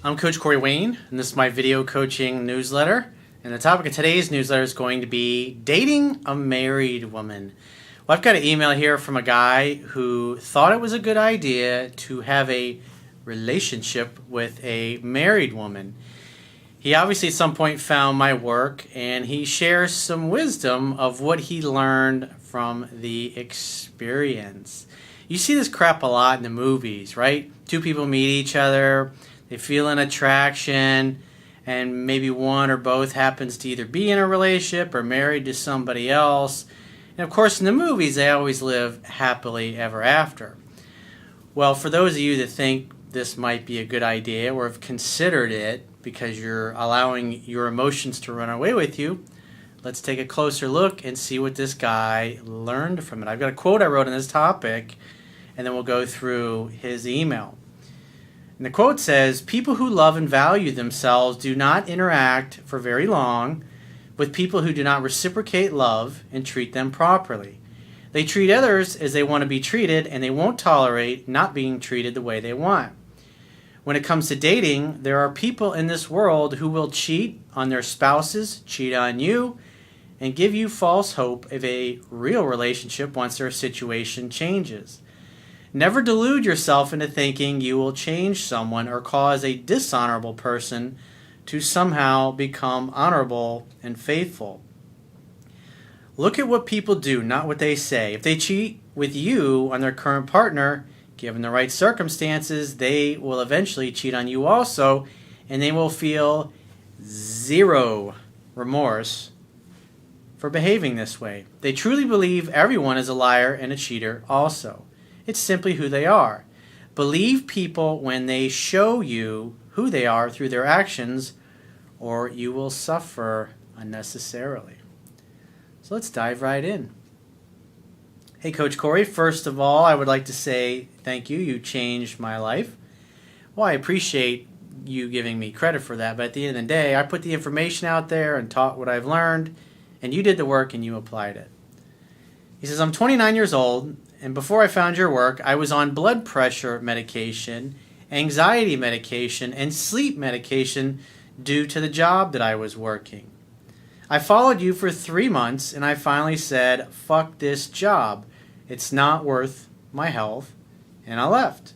I'm Coach Corey Wayne, and this is my video coaching newsletter. And the topic of today's newsletter is going to be dating a married woman. Well, I've got an email here from a guy who thought it was a good idea to have a relationship with a married woman. He obviously at some point found my work, and he shares some wisdom of what he learned from the experience. You see this crap a lot in the movies, right? Two people meet each other, they feel an attraction, and maybe one or both happens to either be in a relationship or married to somebody else. And of course, in the movies, they always live happily ever after. Well, for those of you that think this might be a good idea or have considered it because you're allowing your emotions to run away with you, let's take a closer look and see what this guy learned from it. I've got a quote I wrote on this topic, and then we'll go through his email. And the quote says, "People who love and value themselves do not interact for very long with people who do not reciprocate love and treat them properly. They treat others as they want to be treated, and they won't tolerate not being treated the way they want. When it comes to dating, there are people in this world who will cheat on their spouses, cheat on you, and give you false hope of a real relationship once their situation changes. Never delude yourself into thinking you will change someone or cause a dishonorable person to somehow become honorable and faithful. Look at what people do, not what they say. If they cheat with you on their current partner, given the right circumstances, they will eventually cheat on you also, and they will feel zero remorse for behaving this way. They truly believe everyone is a liar and a cheater also. It's simply who they are. Believe people when they show you who they are through their actions, or you will suffer unnecessarily." So let's dive right in. Hey, Coach Corey, first of all, I would like to say thank you. You changed my life. Well, I appreciate you giving me credit for that, but at the end of the day, I put the information out there and taught what I've learned, and you did the work and you applied it. He says, "I'm 29 years old, and before I found your work, I was on blood pressure medication, anxiety medication, and sleep medication due to the job that I was working. I followed you for 3 months, and I finally said, fuck this job. It's not worth my health, and I left."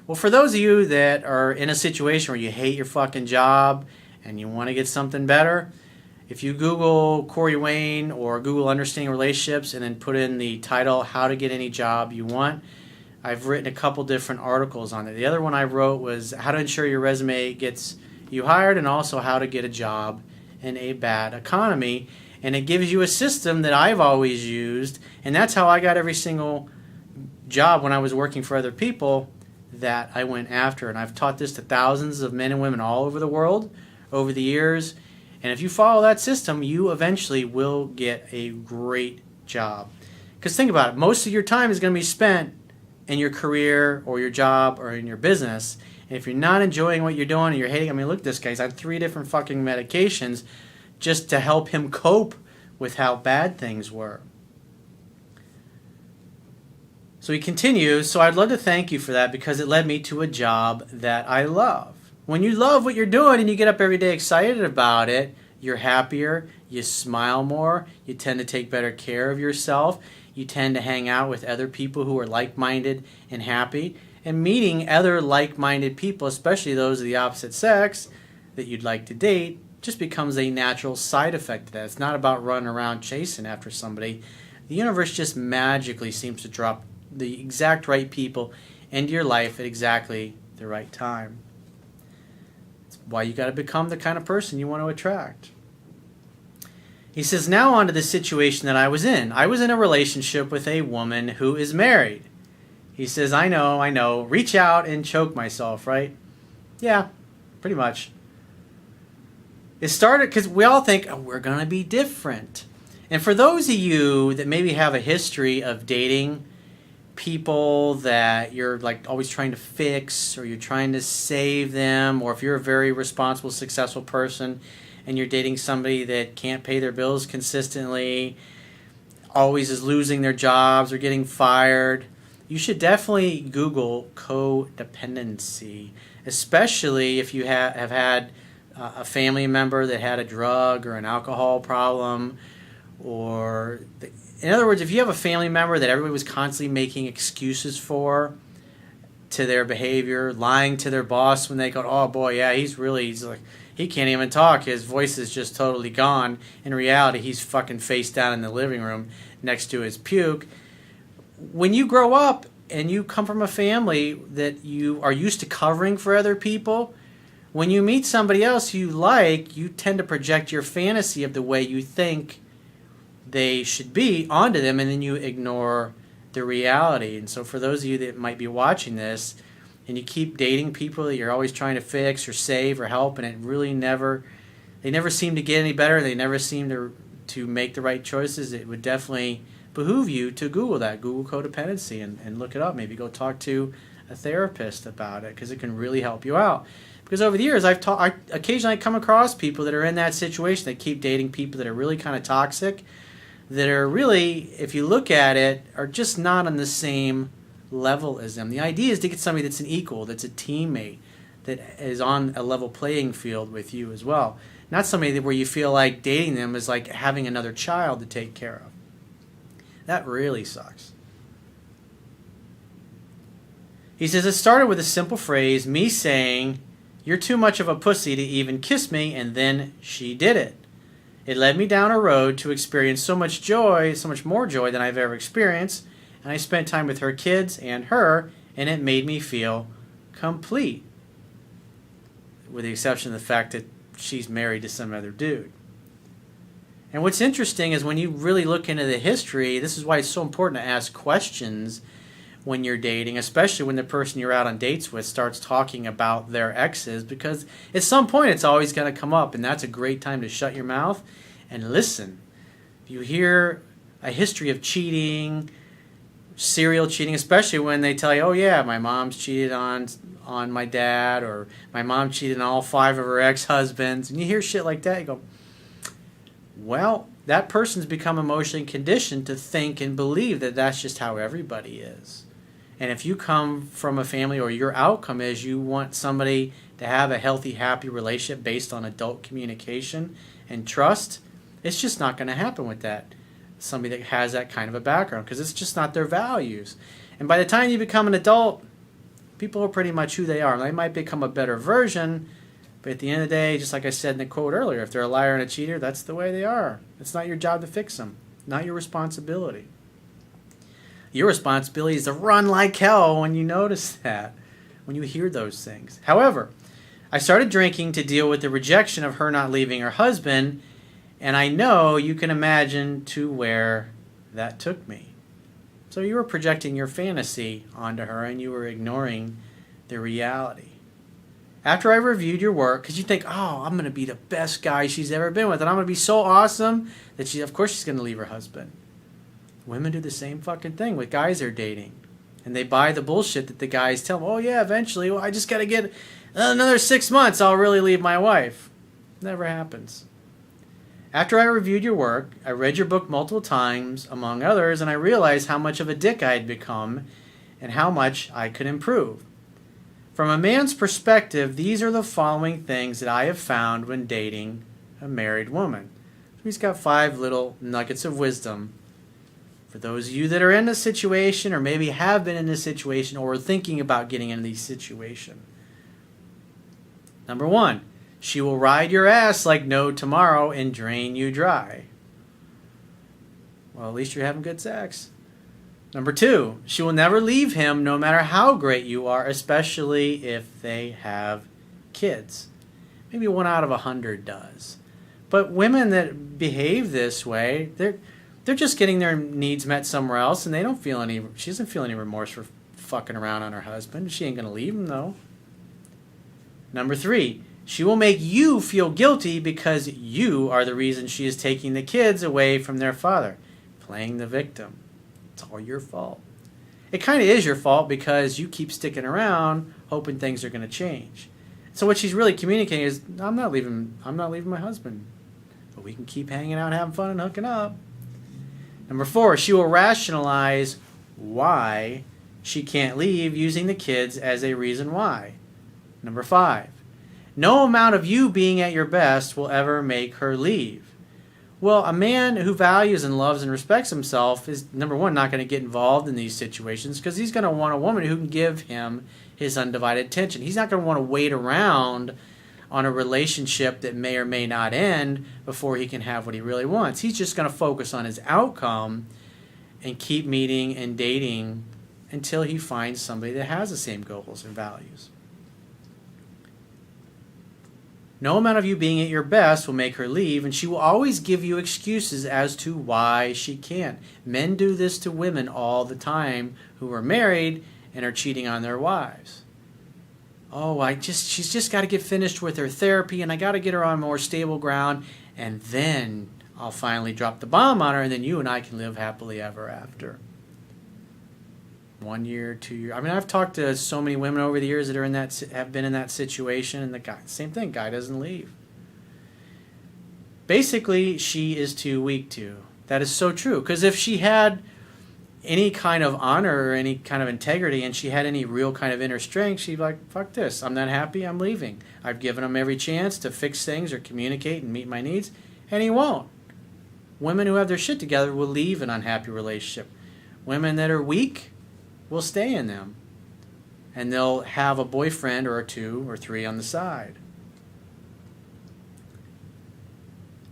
Well, for those of you that are in a situation where you hate your fucking job and you want to get something better, if you Google Corey Wayne or Google Understanding Relationships and then put in the title, How to Get Any Job You Want, I've written a couple different articles on it. The other one I wrote was How to Ensure Your Resume Gets You Hired, and also How to Get a Job in a Bad Economy. And it gives you a system that I've always used, and that's how I got every single job when I was working for other people that I went after. And I've taught this to thousands of men and women all over the world over the years. And if you follow that system, you eventually will get a great job. Because think about it, most of your time is going to be spent in your career or your job or in your business. And if you're not enjoying what you're doing and you're hating, I mean, look at this guy. He's on 3 different fucking medications just to help him cope with how bad things were. So he continues, "So I'd love to thank you for that because it led me to a job that I love." When you love what you're doing and you get up every day excited about it, you're happier, you smile more, you tend to take better care of yourself, you tend to hang out with other people who are like-minded and happy, and meeting other like-minded people, especially those of the opposite sex that you'd like to date, just becomes a natural side effect of that. It's not about running around chasing after somebody. The universe just magically seems to drop the exact right people into your life at exactly the right time. Why you got to become the kind of person you want to attract. He says, "Now on to the situation that I was in. I was in a relationship with a woman who is married." He says, I know. Reach out and choke myself, right? Yeah, pretty much. It started because we all think, oh, we're going to be different. And for those of you that maybe have a history of dating people that you're like always trying to fix, or you're trying to save them, or if you're a very responsible, successful person and you're dating somebody that can't pay their bills consistently, always is losing their jobs or getting fired, you should definitely Google codependency. especially if you have had a family member that had a drug or an alcohol problem, or in other words, if you have a family member that everybody was constantly making excuses for to their behavior, lying to their boss when they go, oh boy, yeah, he's like, he can't even talk. His voice is just totally gone. In reality, he's fucking face down in the living room next to his puke. When you grow up and you come from a family that you are used to covering for other people, when you meet somebody else you like, you tend to project your fantasy of the way you think they should be onto them, and then you ignore the reality. And so for those of you that might be watching this and you keep dating people that you're always trying to fix or save or help, and it really they never seem to get any better, they never seem to make the right choices, it would definitely behoove you to Google that, Google codependency, and look it up. Maybe go talk to a therapist about it, because it can really help you out. Because over the years, I occasionally come across people that are in that situation. They keep dating people that are really kind of toxic, that are really, if you look at it, are just not on the same level as them. The idea is to get somebody that's an equal, that's a teammate, that is on a level playing field with you as well. Not somebody where you feel like dating them is like having another child to take care of. That really sucks. He says, it started with a simple phrase, me saying, "You're too much of a pussy to even kiss me," and then she did it. It led me down a road to experience so much joy, so much more joy than I've ever experienced, and I spent time with her kids and her, and it made me feel complete. With the exception of the fact that she's married to some other dude. And what's interesting is when you really look into the history, this is why it's so important to ask questions when you're dating, especially when the person you're out on dates with starts talking about their exes, because at some point it's always going to come up, and that's a great time to shut your mouth and listen. If you hear a history of cheating, serial cheating, especially when they tell you, oh yeah, my mom's cheated on my dad, or my mom cheated on all 5 of her ex-husbands, and you hear shit like that, you go, well, that person's become emotionally conditioned to think and believe that that's just how everybody is. And if you come from a family, or your outcome is you want somebody to have a healthy, happy relationship based on adult communication and trust, it's just not going to happen with that. Somebody that has that kind of a background, because it's just not their values. And by the time you become an adult, people are pretty much who they are. They might become a better version, but at the end of the day, just like I said in the quote earlier, if they're a liar and a cheater, that's the way they are. It's not your job to fix them. Not your responsibility. Your responsibility is to run like hell when you notice that, when you hear those things. However, I started drinking to deal with the rejection of her not leaving her husband, and I know you can imagine to where that took me. So you were projecting your fantasy onto her, and you were ignoring the reality. After I reviewed your work, because you think, oh, I'm going to be the best guy she's ever been with, and I'm going to be so awesome that of course she's going to leave her husband. Women do the same fucking thing with guys they're dating. And they buy the bullshit that the guys tell them, oh yeah, eventually, well, I just got to get another 6 months, I'll really leave my wife. Never happens. After I reviewed your work, I read your book multiple times, among others, and I realized how much of a dick I had become and how much I could improve. From a man's perspective, these are the following things that I have found when dating a married woman. So he's got 5 little nuggets of wisdom for those of you that are in this situation, or maybe have been in this situation, or are thinking about getting in this situation. Number 1, she will ride your ass like no tomorrow and drain you dry. Well, at least you're having good sex. Number 2, she will never leave him no matter how great you are, especially if they have kids. Maybe 1 out of 100 does. But women that behave this way, they're just getting their needs met somewhere else, and she doesn't feel any remorse for fucking around on her husband. She ain't going to leave him, though. Number 3, she will make you feel guilty because you are the reason she is taking the kids away from their father, playing the victim. It's all your fault. It kind of is your fault because you keep sticking around hoping things are going to change. So what she's really communicating is, I'm not leaving my husband, but we can keep hanging out, having fun, and hooking up. Number 4, she will rationalize why she can't leave using the kids as a reason why. Number 5, no amount of you being at your best will ever make her leave. Well, a man who values and loves and respects himself is, number 1, not going to get involved in these situations because he's going to want a woman who can give him his undivided attention. He's not going to want to wait around on a relationship that may or may not end before he can have what he really wants. He's just going to focus on his outcome and keep meeting and dating until he finds somebody that has the same goals and values. No amount of you being at your best will make her leave, and she will always give you excuses as to why she can't. Men do this to women all the time who are married and are cheating on their wives. Oh, she's just got to get finished with her therapy, and I got to get her on more stable ground, and then I'll finally drop the bomb on her, and then you and I can live happily ever after. 1 year, 2 years. I mean, I've talked to so many women over the years that are in that, have been in that situation, and the guy, same thing, guy doesn't leave. Basically, she is too weak to. That is so true. Because if she had any kind of honor or any kind of integrity, and she had any real kind of inner strength, she'd be like, fuck this, I'm not happy, I'm leaving. I've given him every chance to fix things or communicate and meet my needs, and he won't. Women who have their shit together will leave an unhappy relationship. Women that are weak will stay in them, and they'll have a boyfriend or 2 or 3 on the side.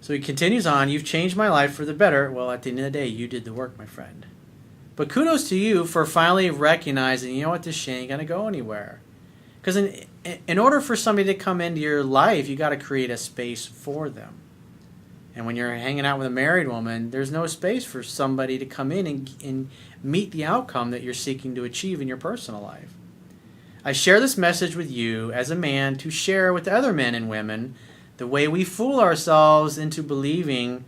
So he continues on, you've changed my life for the better. Well, at the end of the day, you did the work, my friend. But kudos to you for finally recognizing, you know what, this shit ain't going to go anywhere. Because in order for somebody to come into your life, you got to create a space for them. And when you're hanging out with a married woman, there's no space for somebody to come in and meet the outcome that you're seeking to achieve in your personal life. I share this message with you as a man to share with other men and women the way we fool ourselves into believing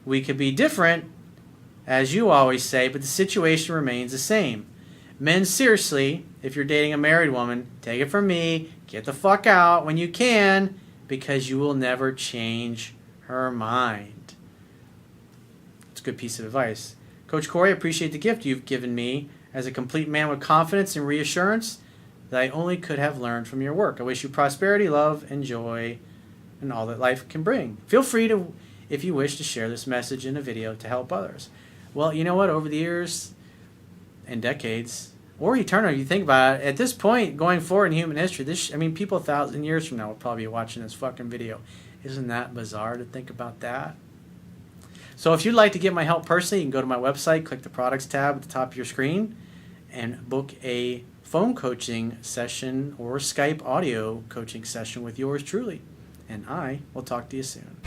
we could be different, as you always say, but the situation remains the same. Men, seriously, if you're dating a married woman, take it from me, get the fuck out when you can, because you will never change her mind. It's a good piece of advice. Coach Corey, I appreciate the gift you've given me as a complete man with confidence and reassurance that I only could have learned from your work. I wish you prosperity, love, and joy, and all that life can bring. Feel free to, if you wish, to share this message in a video to help others. Well, you know what? Over the years and decades, or eternity, you think about it, at this point, going forward in human history, people 1,000 years from now will probably be watching this fucking video. Isn't that bizarre to think about that? So if you'd like to get my help personally, you can go to my website, click the products tab at the top of your screen, and book a phone coaching session or Skype audio coaching session with yours truly. And I will talk to you soon.